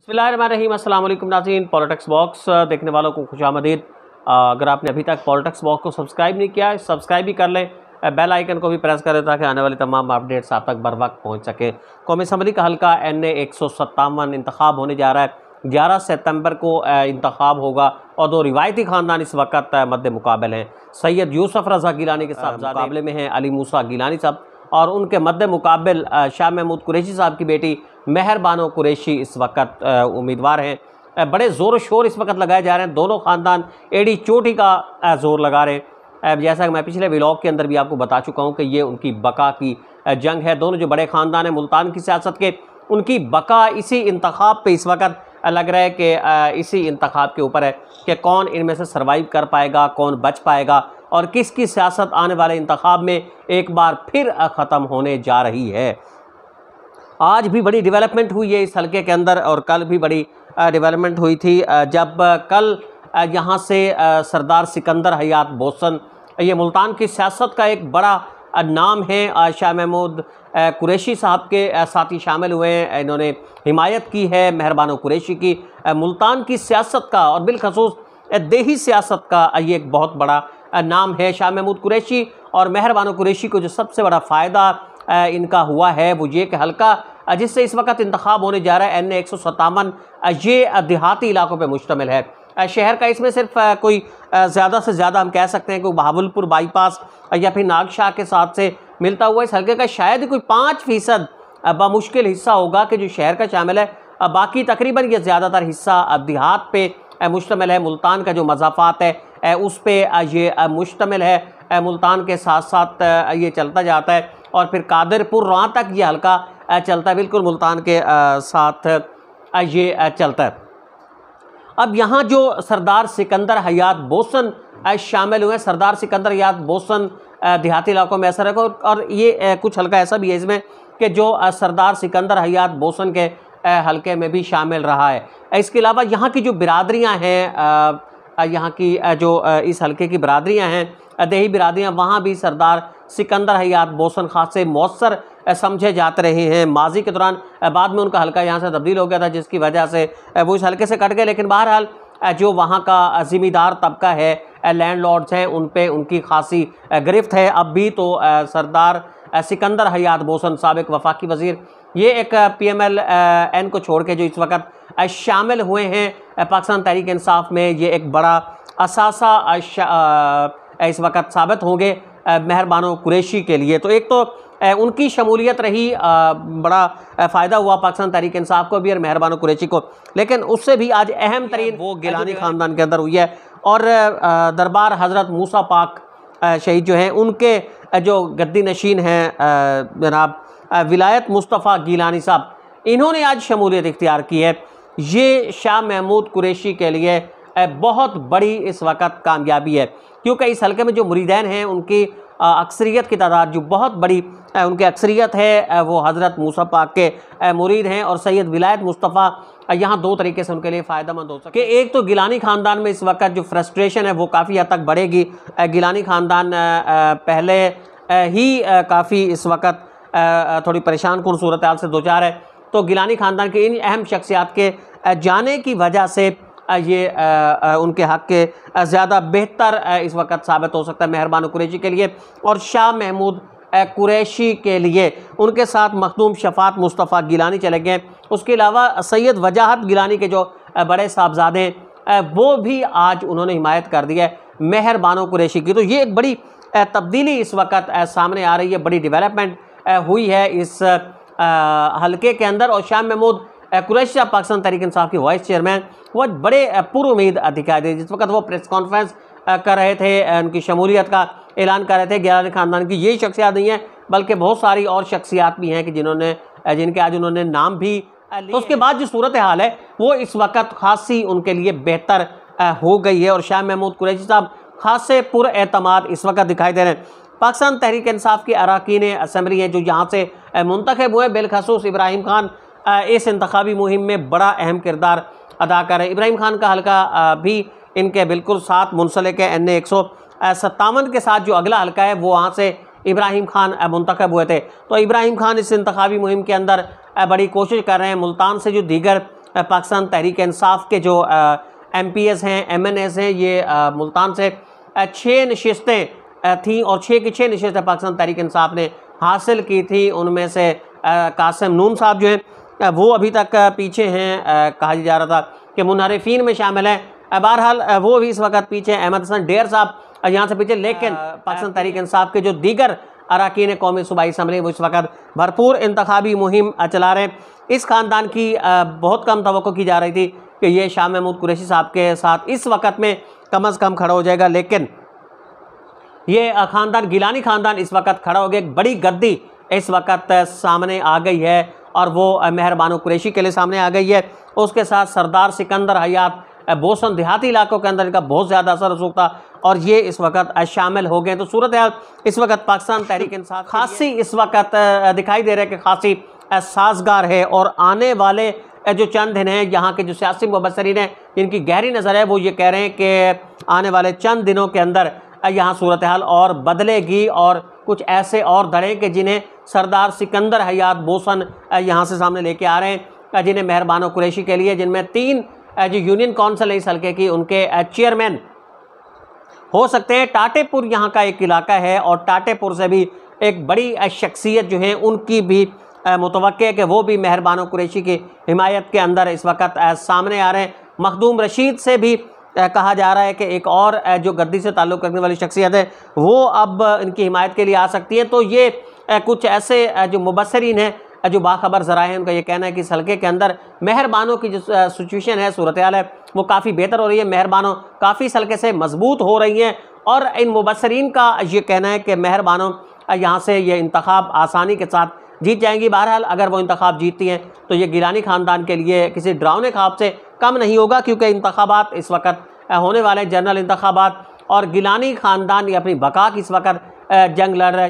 बिस्मिल्लाहिर्रहमानिर्रहीम। अस्सलाम वालेकुम नाज़रीन, पॉलिटिक्स बॉक्स देखने वालों को खुशामदीद। अगर आपने अभी तक पॉलिटिक्स बॉक्स को सब्सक्राइब नहीं किया है, सब्सक्राइब भी कर लें, बेल आइकन को भी प्रेस करें ताकि आने वाली तमाम अपडेट्स आप तक बर वक्त पहुँच सके। कौमी असम्बली का हल्का NA 157 इंतखाब होने जा रहा है। 11 सितंबर को इंतखाब होगा और दो रिवायती ख़ानदान इस वक्त मद्दे मुकाबले हैं। सैयद यूसुफ रज़ा गिलानी के साथ मुकाबले में हैं अली मूसा गिलानी साहब, और उनके मद्दे मुकाबिल शाह महमूद कुरैशी साहब की बेटी मेहर बानो कुरैशी इस वक्त उम्मीदवार हैं। बड़े ज़ोर शोर इस वक्त लगाए जा रहे हैं। दोनों ख़ानदान एड़ी चोटी का ज़ोर लगा रहे हैं। जैसा कि मैं पिछले व्लॉग के अंदर भी आपको बता चुका हूँ कि ये उनकी बका की जंग है। दोनों जो बड़े ख़ानदान हैं मुल्तान की सियासत के, उनकी बका इसी इंतखाब पे इस वक्त लग रहा है कि इसी इंतखाब के ऊपर है कि कौन इनमें से सर्वाइव कर पाएगा, कौन बच पाएगा और किसकी सियासत आने वाले इंतखाब में एक बार फिर ख़त्म होने जा रही है। आज भी बड़ी डेवलपमेंट हुई है इस हलके के अंदर और कल भी बड़ी डेवलपमेंट हुई थी जब कल यहाँ से सरदार सिकंदर हयात बोसन, ये मुल्तान की सियासत का एक बड़ा नाम है, शाह महमूद कुरैशी साहब के साथी शामिल हुए हैं। इन्होंने हिमायत की है मेहर बानो कुरैशी की। मुल्तान की सियासत का और बिलखसूस देही सियासत का ये एक बहुत बड़ा नाम है शाह महमूद कुरैशी। और मेहर बानो कुरैशी को जो सबसे बड़ा फ़ायदा इनका हुआ है वो ये कि हल्का जिससे इस वक्त इंतखाब होने जा रहा है NA 157, ये देहाती इलाकों पे मुश्तमिल है। शहर का इसमें सिर्फ कोई ज़्यादा से ज़्यादा हम कह सकते हैं कि बहावलपुर बाईपास या फिर नागशाह के साथ से मिलता हुआ इस हल्के का शायद ही कोई 5% बामुश्किल हिस्सा होगा कि जो शहर का शामिल है। बाकी तकरीबन ये ज़्यादातर हिस्सा देहात पे मुश्तमिल है। मुल्तान का जो मज़ाफ़ात है उस पर ये मुश्तमिल है। मुल्तान के साथ साथ ये चलता जाता है और फिर कादरपुर वहाँ तक ये हल्का चलता है, बिल्कुल मुल्तान के साथ ये चलता है। अब यहाँ जो सरदार सिकंदर हयात बोसन शामिल हुए, सरदार सिकंदर हयात बोसन देहाती इलाकों में ऐसा रखो, और ये कुछ हल्का ऐसा भी है इसमें कि जो सरदार सिकंदर हयात बोसन के हल्के में भी शामिल रहा है। इसके अलावा यहाँ की जो बिरादरियाँ हैं, यहाँ की जो इस हल्के की बिरादरियाँ हैं, देही बिरादरियाँ, वहाँ भी सरदार सिकंदर हयात बोसन खास से मौसर समझे जाते रहे हैं माजी के दौरान। बाद में उनका हल्का यहाँ से तब्दील हो गया था जिसकी वजह से वो इस हल्के से कट गए। लेकिन बहरहाल जो वहाँ का ज़िम्मेदार तबका है, लैंडलॉर्ड्स हैं, उन पे उनकी खासी गिरफ्त है अब भी। तो सरदार सिकंदर हयात बोसन साबिक वफाकी वज़ीर, ये एक PMLN को छोड़ के जो इस वक्त शामिल हुए हैं पाकिस्तान तहरीक इंसाफ में, ये एक बड़ा असासा इस वक्त साबित होंगे मेहर बानो कुरैशी के लिए। तो एक तो उनकी शमूलियत रही, बड़ा फ़ायदा हुआ पाकिस्तान तहरीक इंसाफ को भी और मेहर बानो कुरैशी को। लेकिन उससे भी आज अहम तरीन वो गिलानी ख़ानदान के अंदर हुई है। और दरबार हज़रत मूसा पाक शहीद जो हैं, उनके जो गद्दी नशीन हैं जनाब विलायत मुस्तफ़ा गिलानी साहब, इन्होंने आज शमूलियत इख्तियार की है। ये शाह महमूद कुरैशी के लिए बहुत बड़ी इस वक्त कामयाबी है, क्योंकि इस हल्के में जो मुरीदैन हैं उनकी अक्सरियत की तादाद जो बहुत बड़ी उनकी अक्सरियत है वो हज़रत मूसा पाक के मुरीद हैं। और सैयद विलायत मुस्तफ़ा यहाँ दो तरीके से उनके लिए फ़ायदेमंद हो सके कि एक तो गिलानी ख़ानदान में इस वक्त जो फ्रस्ट्रेशन है वो काफ़ी हद तक बढ़ेगी। गिलानी ख़ानदान पहले ही काफ़ी इस वक्त थोड़ी परेशान कुन सूरत हाल से दो चार है। तो गिलानी ख़ानदान के इन अहम शख्सियात के जाने की वजह से ये उनके हक़ के ज़्यादा बेहतर इस वक्त साबित हो सकता है मेहर बानो कुरैशी के लिए और शाह महमूद कुरैशी के लिए। उनके साथ मखदूम शफ़ात मुस्तफ़ा गिलानी चले गए। उसके अलावा सैयद वजाहत गिलानी के जो बड़े साहबजादे वो भी आज उन्होंने हिमायत कर दी है मेहर बानो कुरैशी की। तो ये एक बड़ी तब्दीली इस वक्त सामने आ रही है, बड़ी डेवलपमेंट हुई है इस हल्के के अंदर। और शाह महमूद कुरैशी साहब पाकिस्तान तहरीक इंसाफ के वाइस चेयरमैन, वो बड़े पुरुमीद दिखाई दे। जिस वक्त वो प्रेस कॉन्फ्रेंस कर रहे थे, उनकी शमूलियत का ऐलान कर रहे थे, गिलानी ख़ानदान की यही शख्सियात नहीं हैं बल्कि बहुत सारी और शख्सियात भी हैं कि जिनके आज उन्होंने नाम भी तो उसके बाद जो सूरत हाल है वो इस वक्त खासी उनके लिए बेहतर हो गई है। और शाह महमूद कुरैशी साहब खासे पुरएतमाद इस वक्त दिखाई दे रहे हैं। पाकिस्तान तहरीक इंसाफ के अरकान असम्बली हैं जो यहाँ से मुंतखब हुए, बिलखसूस इब्राहिम खान इस इंतखाबी मुहिम में बड़ा अहम किरदार अदा कर रहे हैं। इब्राहिम खान का हल्का भी इनके बिल्कुल साथ मुंसलिक है। NA 157 के साथ जो अगला हल्का है वो वहाँ से इब्राहिम खान मुंतखब हुए थे। तो इब्राहिम खान इस इंतखाबी मुहिम के अंदर बड़ी कोशिश कर रहे हैं। मुल्तान से जो दीगर पाकिस्तान तहरीक इंसाफ के जो MPs हैं, MNAs हैं, ये मुल्तान से 6 नशिस्तें थीं और 6 की 6 नशिस्तें पाकिस्तान तहरीक इंसाफ ने हासिल की थी। उनमें से कासिम नून साहब जो हैं वो अभी तक पीछे हैं, कहा जा रहा था कि मुनहरिफीन में शामिल हैं। बहरहाल वो भी इस वक्त पीछे, अहमद हसन डेर साहब यहाँ से पीछे, लेकिन पाकिस्तान तहरीक इंसाफ के जो दीगर अरकान कौमी सूबाई असम्बली वो इस वक्त भरपूर इंतखाबी मुहिम चला रहे हैं। इस ख़ानदान की बहुत कम तवक्को की जा रही थी कि ये शाह महमूद कुरैशी साहब के साथ इस वक्त में कम अज़ कम खड़ा हो जाएगा, लेकिन ये ख़ानदान, गिलानी ख़ानदान इस वक्त खड़ा हो गया। एक बड़ी गद्दी इस वक्त सामने आ गई है और वो मेहर बानो कुरैशी के लिए सामने आ गई है। उसके साथ सरदार सिकंदर हयात बोसन देहाती इलाकों के अंदर इनका बहुत ज़्यादा असर रसूख था और ये इस वक्त शामिल हो गए। तो सूरत हाल इस वक्त पाकिस्तान तहरीक इंसाफ खासी इस वक्त दिखाई दे रहा है कि खासी साजगार है और आने वाले जो चंद दिन हैं, यहाँ के जो सियासी मुबस्सरीन हैं जिनकी गहरी नज़र है वो ये कह रहे हैं कि आने वाले चंद दिनों के अंदर यहाँ सूरत हाल और बदलेगी और कुछ ऐसे और धड़े कि जिन्हें सरदार सिकंदर हयात बोसन यहाँ से सामने लेके आ रहे हैं, जिन्हें मेहर बानो कुरैशी के लिए, जिनमें 3 जो यूनियन काउंसिल है इस हल्के की, उनके चेयरमैन हो सकते हैं। टाटेपुर यहाँ का एक इलाका है और टाटेपुर से भी एक बड़ी शख्सियत जो है उनकी भी मुतवक्के है कि वो भी मेहर बानो कुरैशी की हिमायत के अंदर इस वक्त सामने आ रहे हैं। मखदूम रशीद से भी कहा जा रहा है कि एक और जो गद्दी से ताल्लुक़ रखने वाली शख्सियत है वो अब इनकी हिमायत के लिए आ सकती है। तो ये कुछ ऐसे जो मुबस्सरीन हैं, जो बाखबर ज़राए हैं, उनका ये कहना है कि इस हल्के के अंदर मेहर बानो की जो सिचुएशन है, सूरत हाल है, वो काफ़ी बेहतर हो रही है। मेहर बानो काफ़ी इस हल्के से मजबूत हो रही हैं और इन मुबस्सरीन का ये कहना है कि मेहर बानो यहाँ से ये इंतखाब आसानी के साथ जीत जाएंगी। बहरहाल अगर वो इंतखाब जीतती हैं तो ये गिलानी ख़ानदान के लिए किसी डरावने ख्वाब से कम नहीं होगा, क्योंकि इंतखाबात इस वक्त होने वाले जनरल इंतखाबात और गिलानी ख़ानदान ये अपनी बका की इस वक्त जंग लड़ रहा है।